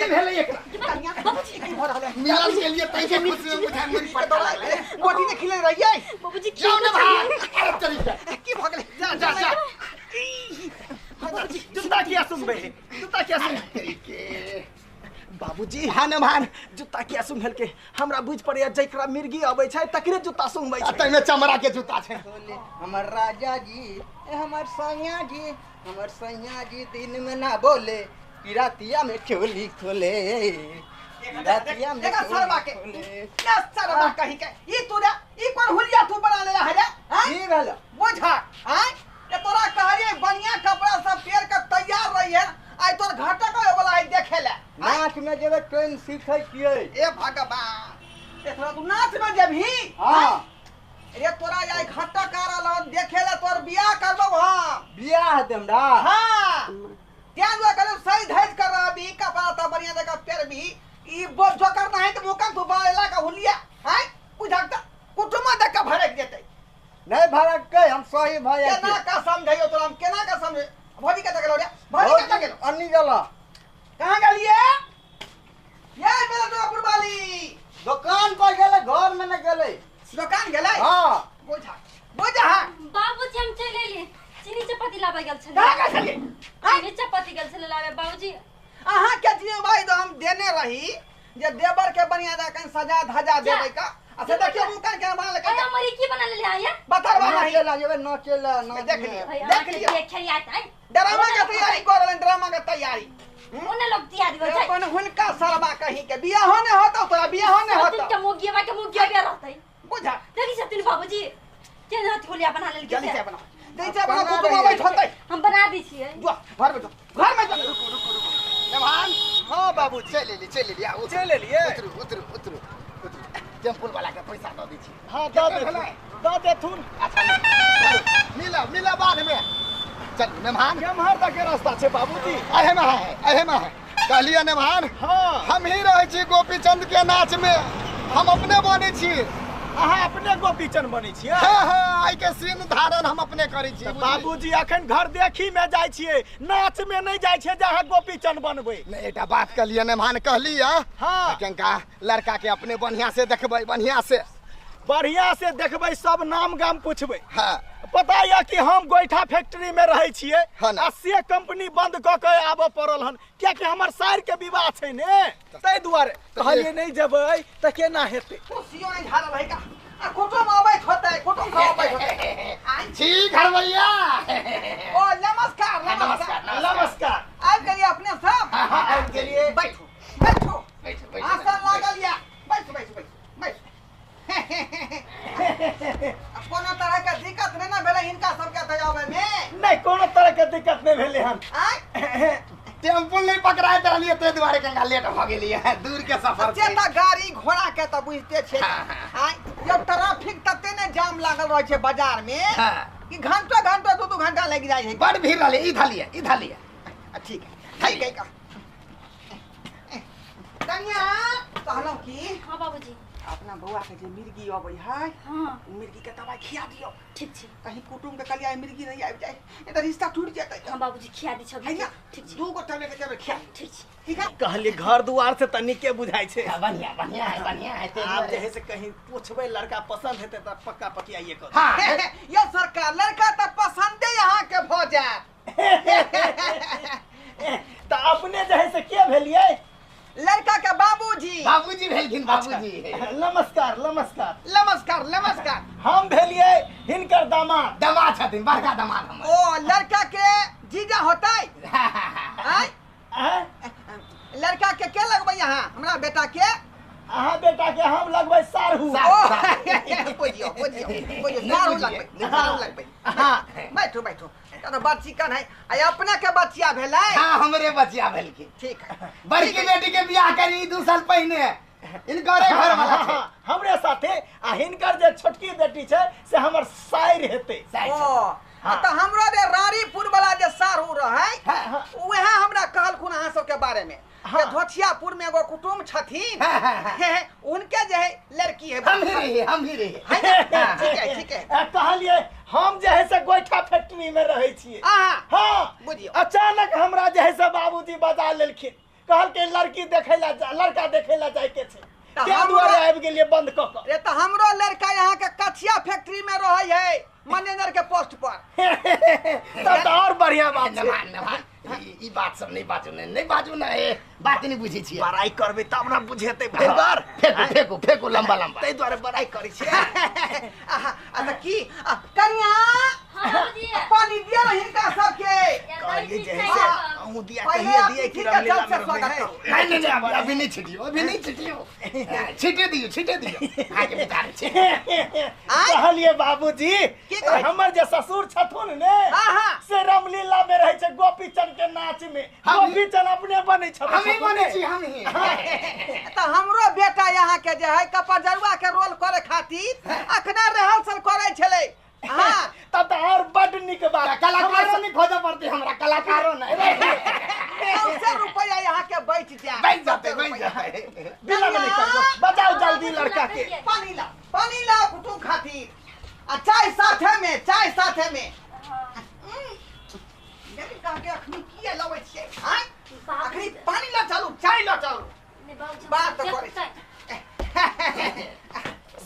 के भेले एकरा बाबूजी की हो रहले मिलन के लिए पैसे खुशी में बुझा मेरी पड़ रहा गोटी ने खिले रहिए बाबूजी जाओ ना भाग अरे तरीका की भ गेले जा जा जा बाबूजी जूता किया सुनबे जूता किया सुन तरीके बाबूजी हां न मान जूता किया सुन हल के हमरा बुझ पड़े जकरा मिर्गी आबै छै तकरे जूता सुनबै छै तै में चमड़ा के जूता छै हमर राजा जी हमर सैया जी दिन में ना बोले पिरातिया में चोली खोले पिरातिया में देखा सरबा के ना सरबा कहीं के ई तोरा ई कोन हुलिया तू बना ले है हां की भेल बुझा हां ये तोरा कहलिए बढ़िया कपड़ा सब पेर के तैयार रही है आई तोर घाटा का वाला है देखे ले नाच में जेबे ट्रेन सीखै छियै ए भगवान देखला तू नाच में जेबही हां रे तोरा आई घाटा कारा ला देखे ले तोर बियाह करबो हां बियाह देमरा हां त्यान जो करे सही धैज कर रहा भी कपड़ा त बढ़िया जगह पेर भी ई बोझ जोकर नहीं तो मुकम तू बाला का हुलिया हां बुझाता कुटुमा देख के भड़क देते नहीं भड़क के हम सही भय केना का समझाइयो तोरा हम केना का समझे भौजी के तक लो रे भौजी के तक लो अन्नी गला कहां गेलिए ये मेरा तो पुरवाली दुकान पर गेले घर में न गेले दुकान गेलै हां बुझा हां बाबूजी हम चले ले चीनी चपाती लाबे गेल छले कहां का छलिए चीनी चपाती गेल छले लाबे बाबूजी अहाँ के दिए भाई तो हम देने रही जे देवर के बढ़िया जगह सजा धजा देबै का अच्छा देखिए मुकन के बना ले अरे हमारी की बना ले आया बता बा नाचे ला जेबे नाचे ला ना देख लिया भैया देख लिया ये खरियात है ड्रामा के तैयारी कर रहे ड्रामा के तैयारी ओने लोग तैयारी हो जाए अपन हुनका सरबा कहीं के बियाह होने होता तोरा बियाह होने दिन होता के मुगिया बे रहतै बुझा देखि छथिन बाबूजी के हाथ गोलिया बना लेल जल्दी से के बना दे से बना कुटुम बैठ होतै हम बना दी छियै जो घर में जो घर में चल रुको जवान हां बाबू चल ले आ चल लिए उतरू टेम्पल वाला के पैसा दे दी छी हां दे थुन अच्छा मिला बाद में चल मेहमान जमहर तक के रास्ता छे बाबूजी अहे में है कहलिए मेहमान हां हम ही रहे छी गोपीचंद के नाच में हम अपने बने छी अहाँ अपने गोपीचंद बनी छियै हां आई के सीन धारण हम अपने करै छी बाबूजी अखन घर देखी में जाय छियै नाच में नहीं जाय छियै जहाँ गोपीचंद बनबै नहीं एटा बात कहलिए मेहमान कहलिए हां कनका लड़का के अपने बढ़िया से देखबै बढ़िया से देखबै सब नाम गाम पूछबै हां पता या कि हम गोइठा फैक्ट्री में रहे छियै हाँ ना। आ से कंपनी बंद क के आबे पड़ल हन क्या कि हमर सार के विवाह छै ने तै दुआरे कहलिए नहीं जेबै त केना हेतै खुशियों नहीं झारल है का आ कुटुम आबै होतै कुटुम खाबै होतै छी घरवैया ओ नमस्कार आब गेलिए अपने सब हां आबि गेलिए बैठो बैठ आसन लागल या बैठ कोनो तरह के दिक्कत नहीं ना भेले इनका सबके दयावे में नहीं कोनो तरह के दिक्कत नहीं भेले हन टेम्पू नहीं पकड़ाए रहलिए ते दुआरे कनका लेट भ गेलिए दूर के सफर से त गाड़ी घोड़ा के त बुझते छे हां यो ट्रैफिक तते ने जाम लागल रहे छे बाजार में कि घंटा 2 घंटा लग जाय है बड़ भीड़ रहले इधर लिए ठीक है का कन्या कहलो की हां बाबूजी अपना बउआ के जे मिर्गी आबै है हां मिर्गी के दवाई खिया दियो ठीक छै कहीं कुटुम के कलिया मिर्गी नहीं आबि जाए ए त रिश्ता टूट जेतै हां बाबूजी खिया दी छ है ना ठीक छै 2 गो टेबलेट के देबे खिया ठीक छै ठीक है कहलिए घर दुआर से तनी के बुझाई छे बढ़िया है आप जे है से कहीं पूछबे लड़का पसंद हेते त पक्का पकियाइए कर हां यो सरकार लड़का त पसंदे यहां के भ जाए त अपने जे है से के भेलिए लड़का के बाबूजी भेलखिन बाबूजी नमस्कार हम भेलिए हिनकर दामाद छथिन बड़का दामाद हम ओ लड़का के जीजा होतै लड़का के लगबै यहाँ हमरा बेटा के अहाँ बेटा के हम लगबै सारहू सारहू लगबै हां बैठो तो बच्ची कन है आ अपने के बच्चिया भेलै हां हमरे बच्चिया भेलखिन ठीक है बड़की बेटी के बियाह करी 2 साल पहले इनकर घर वाला छै हमरे साथे आ हिनकर जे छोटकी बेटी छै से हमर साइर हेतै त हमरो रे रारीपुर वाला जे सारहू रहै उहे हमरा कहलखुन अहाँ सब के बारे में धोथियापुर में एगो कुटुम छथिन उनके जे है लड़की है हम ही रही ठीक है कहलिए हम जे है से गोइठा फैक्ट्री में रहे छिए हां बुझियो अचानक हमरा जे है से बाबूजी बजा लेलखिन कहल के लड़की देखे ला लड़का देखे ला जाए के छे क्या दुआरे आबि गेलिए बंद क क रे तो हमरो लड़का यहाँ के कचिया फैक्ट्री में रहे है मैनेजर के पोस्ट पर। तब तो और बढ़िया बात छे। नमान ई बात सब नहीं बाजू ना ए बात नहीं बुझी छियै। बड़ाई करबे तब ना बुझेते भेबर। फेंकू लंबा तै द्वारे बड़ाई करै छे। अच्छा की कन्या हाँ बाबूजी पानी दिया हिनका सबके कहलिए जैसे अहू दिया कहिए दिए कि रामलीला में रहे है। नहीं अभी नहीं छिटियो छीटे दियो आगे बिचार छे। कहलिए बाबूजी हमर जे ससुर छथुन ने से रामलीला में रहे छे गोपीचंद के नाच में। गोपीचंद अपने बने छथुन हम ही बने छी हम ही। तो हमरो बेटा यहाँ के जे है कपरजरुआ के रोल करे खातिर अखना रिहर्सल करे छले। हां तब तो और बड़ निक बात। कलाकारों नहीं खोजे पड़ती हमरा कलाकारों नहीं। 100 रुपया यहाँ के बैठ जा बैठ जाते बिना नहीं कर बजाओ जल्दी लड़का के। पानी ला कुटुम खातिर आ चाय साथे में लेकिन कह के अखनी किए लवे छे। हां अखनी पानी ला चलू चाय ला चलू नहीं बाबूजी बात तो करे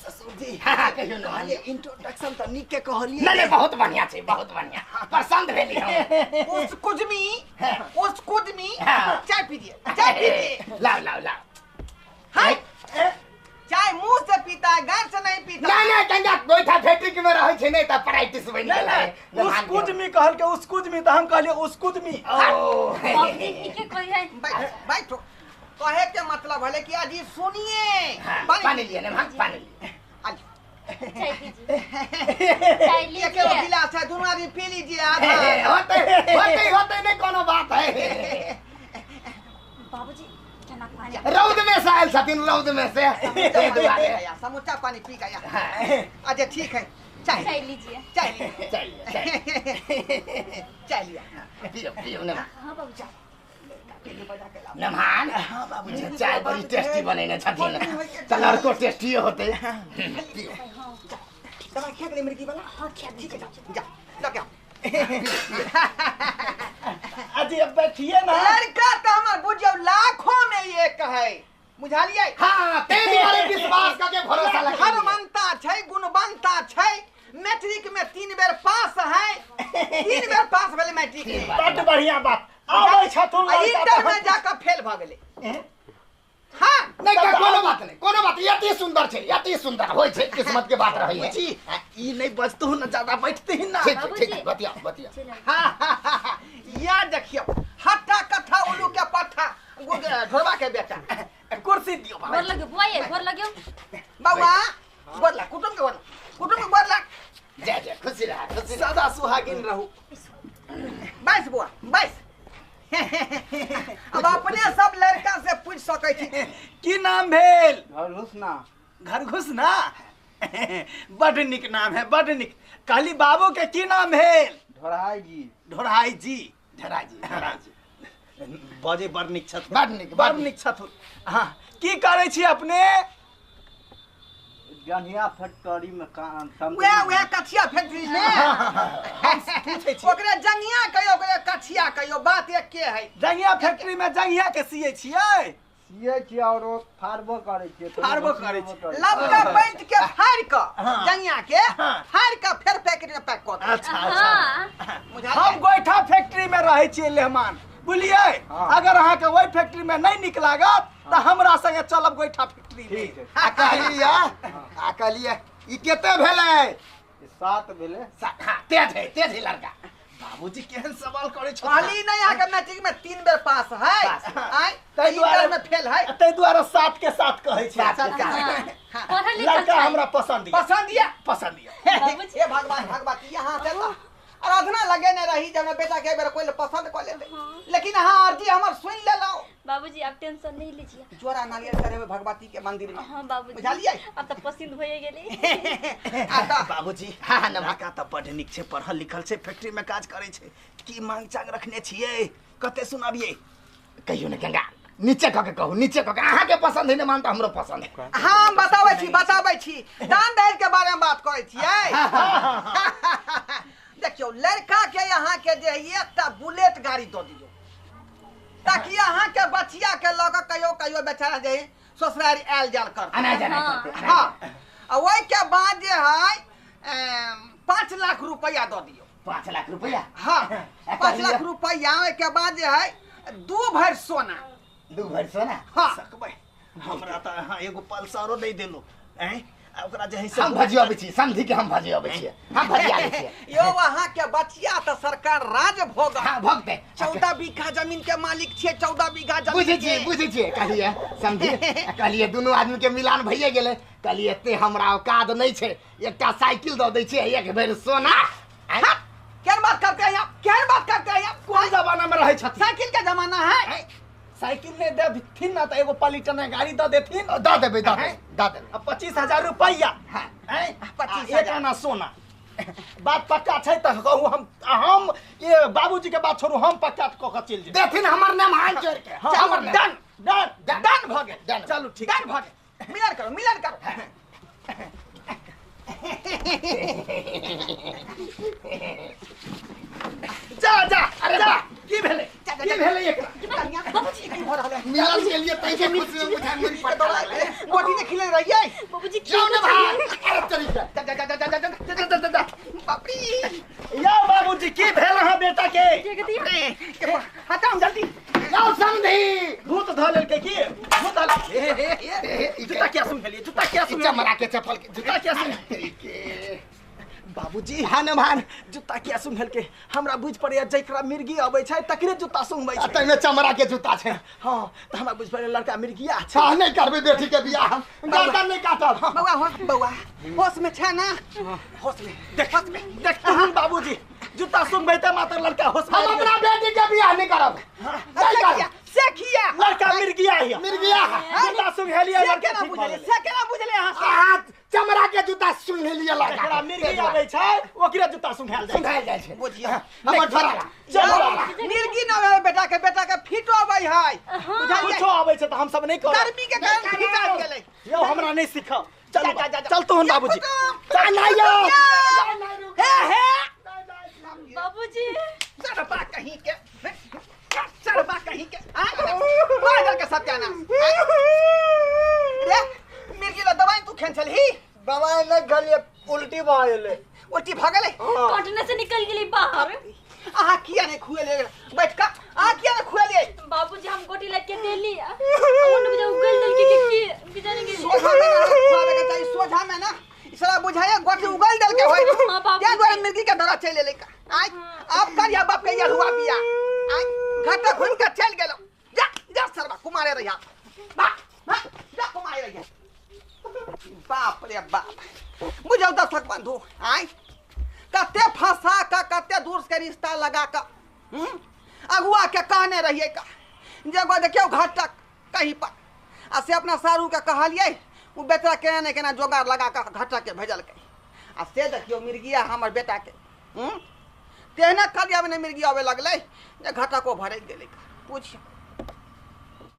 ससुर जी कहियो ना कहलिए इंट्रोडक्शन तो निक के कहलिए। नहीं बहुत बढ़िया छे बहुत बढ़िया पसंद भेली हम। उस कुदमी चाय पीजिए लाओ हाय चाय मुंह से पीता है घर से नहीं पीता। नहीं कंगा गोइठा फैक्ट्री में रहै छे नहीं त प्रैक्टिस बन गेला है। उस कुदमी कहल के उस कुदमी तो हम कहलिए उस कुदमी। बाबूजी इके कोई है बैठो कहे के मतलब है कि अजी सुनिए पानी लिए ना पानी लिए चाय पीजिए चाय एक लीजिए गिलास है दोनों आदमी पी लीजिए आधा। होते नहीं कोनो बात है। बाबूजी केना पानी रौद में से आयल छथिन रौद में से समूचा पानी पी गया। अच्छा ठीक है चाय लीजिए चाय लिया पियो ना हाँ बाबूजी नमान हां बाबूजी चाय बड़ी टेस्टी बनेने छथिन तलर को टेस्टी होते। पियो दवाई खा के मुर्गी वाला हाँ क्या ठीक है जा लग गया। अजी अब बैठिए ना। लड़का तो हमार बुझियो लाखों में एक है बुझालिए। हां तेरी वाले विश्वास का भरोसा लगा हरमंता छै गुणवंता छै मैट्रिक में 3 बेर पास है 3 बेर पास भेले मैट्रिक में। बड़ बढ़िया बात आबै छथुन इंटर में जाकर फेल भ गेले। हां नहीं का कोनो बात यति सुंदर छे यति सुंदर होय छे किस्मत के बात रही है। जी ई नहीं बचतु न ज्यादा बैठते ही ना। ठीक बतिया हां या देखियो हट्टा कथा उल्लू के पट्ठा ढोरबा के बेटा कुर्सी दियो गोर लगे बुआई गोर लगे बाबा बोला कुटुम बोला जय खुशी रहा सदा सुहागिन रहू। बस बुआ बस अब अपने सब लड़का से पूछ सकै छी की नाम भेल? घर घुसना बड़ निक नाम है बड़ निक। कहली बाबू के की नाम भेल? ढोराई जी बजे बड़ निक छथुन बड़ निक छथुन। हाँ की करै छी अपने? जनिया फैक्ट्री में काम वे कछिया फैक्ट्री में पूछे छी ओकरे जंगिया कहियो ओकरे कछिया कहियो बात एक के है। जंगिया फैक्ट्री में जंगिया के सिए छियै और फाड़बो करे छी लबका पैंट के फाड़ के जंगिया के फाड़ के फिर पैकेट में पैक कर। अच्छा हम गोइठा फैक्ट्री में रहे छियै लेहमान बुझलिए। अगर अहाँ के वही फैक्ट्री में नहीं निक लागत तो हमरा संगे चलब गोइठा फैक्ट्री में। कहलिए ई केते भेलै? 7 भेले। तेज है लड़का। बाबूजी केहन सवाल करे छ? खाली नहीं आके मैट्रिक में 3 बेर पास है आई तै द्वारे में फेल है तै द्वारे 7 के 7 कहै छी। लड़का हमरा पसंद दिया हे भगवान यहाँ से तो आराधना लगे न रही जब बेटा के बेर कोई पसंद कर लेते लेकिन हाँ अर्जी हमर सुन ले लो। बाबूजी आप टेंशन नहीं लीजिए जोरा नारियल करे भगवती के मंदिर में। हाँ बाबूजी बुझलिए अब तो पसंद होए गेली। बाबूजी हाँ लड़का तो बड़ निक छै पढ़ल लिखल छै फैक्ट्री में काज करे छै। की मांग चांग रखने छियै कते सुनाबिए? कहियो न गंगा नीचे कह के कहू नीचे कह के अहाँ के पसंद है न मान तो हमरो पसंद है। हाँ बताबै छी दान दहेज के बारे में बात करे छियै। देखियो लड़का के यहाँ के जे एकटा बुलेट गाड़ी दो दियो ताकि अहाँ के बचिया के लग कहियो कहियो बेचारा जे ससुरारी आयल जाल कर आना जाना करते हाँ आ ओइ के बाद जे है 5 लाख रुपया दो दियो 5 लाख रुपया हाँ 5 लाख रुपया ओइ के बाद जे है 2 भर सोना 2 भर सोना हाँ सकबै हमरा त अहाँ एगो पल्सरो दे देलो हैं ओकरा जे है से हम भजियाबे छी समझी के हम भजियाबे छी हम भजियाबे छी यो वहाँ के बचिया तो सरकार राज भोग हां भगते 14 बीघा जमीन के मालिक छे 14 बीघा जमीन बुझे छी कहलिए समझी कहलिए दुनू आदमी के मिलान भइए गेले कहलिए एते हमरा औकात नहीं छे एकटा साइकिल द दै छी एक बेर सोना केन बात करते हैं केन बात करते हैं कोन जमाना में रहे छथि साइकिल का जमाना है साइकिल ने दे देथिन ना त एगो पलिटन गाड़ी द देथिन द देबे द देबे 25,000 रुपया हां हैं 25,000 एक आना सोना बात पक्का छै त कहू हम ये बाबूजी के बात छोड़ू हम पक्का क के चल जे देथिन हमर नाम हां जोड़ के हमर डन डन डन भ गेल डन। चलू ठीक डन भ गेल मिलन करो जा जा अरे जा जा। की भेले की भेले एकरा बाबूजी की हो रहल है मिलान के लिए तैसे खुशी में मुझे मन पड़ता है गोटी ने खिले रहिए बाबूजी क्यों ना भाई अरे चली जा बाप रे या बाबूजी की भेल अहाँ बेटा के हटाओ जल्दी लाओ समझी भूत ध लेल के की भूत ध जूता क्या सुन भेलिए जूता क्या सुन चमड़ा के चप्पल के जूता क्या सुन बाबूजी हनुमान जूता क्या सुन भेल के हमरा बुझ पड़े जकरा मिर्गी आबै छै तकरे जूता सुनबै छै तै में चमड़ा के जूता छै हां त हमरा बुझ पड़े लड़का मिर्गिया छै छा नहीं करबे बेटी के बियाह हम गर्दन नहीं काटब बउआ होश में छे ना होश में देख तुम बाबूजी जूता सुनबै त मात्र लड़का होश में हम अपना बेटी के बियाह नहीं करब नहीं करब सेखिया लड़का मिर्गिया है मिर्गिया जूता सुन भेलिए लड़का केना ठीक बुझले भेलै से केना बुझले अहाँ हाथ चमड़ा के जूता सुन लिया लड़का जकरा मिर्गी आबै छै ओकरे जूता सुंघाल जाइ छै सुखाई जाय छै बुझिया हमर छोरा चलो मिर्गी न होय बेटा के फिट होबै है बुझाइए कुछो आबै छै त हम सब नहीं करब गर्मी के कारण फिटा गेलै यो हमरा नहीं सिखाओ चल चल तो बाबूजी नहीं यो हे बाबूजी सरपा कहीं के सरपा कहीं के बादल के सत्यानाश रे मिर्गी ला दवाई तू खेन छलही दवाई नहीं गलिए उल्टी भ गेलै उल्टी भ गेलै काटने से निकल गेली बाहर आहा किया नहीं खुएले बैठ का आ किया नहीं खुएले बाबूजी हम गोटी लग के देली उन बजे उगल दल के बिचारे के सोझा में ना खुआवे के चाहिए सोझा में ना इसला बुझाया गोटी उगल दल के होय हां बाबू क्या द्वारा मिर्गी का दरा चले ले का आज अब कर या बाप के या हुआ बिया आज घाटा घुम के चल गेलो जा जा सरबा कुमारे रहिया जा कुमारे रहिया बाप रे बाप बुझाओ दर्शक बंधु आई कते फंसा का कते दूर के रिश्ता लगा का अगुआ के कहने रहिए का जगह देखियो घाटा कहीं पर आ से अपना सारू के कहलिए वो बेटा केना केना जोगाड़ लगा का घाटा के भेजल के आ से देखियो मिर्गिया हमर बेटा के तेहने कलिया में मिर्गी आवे लगले जे घाटा को भरे गेले पूछ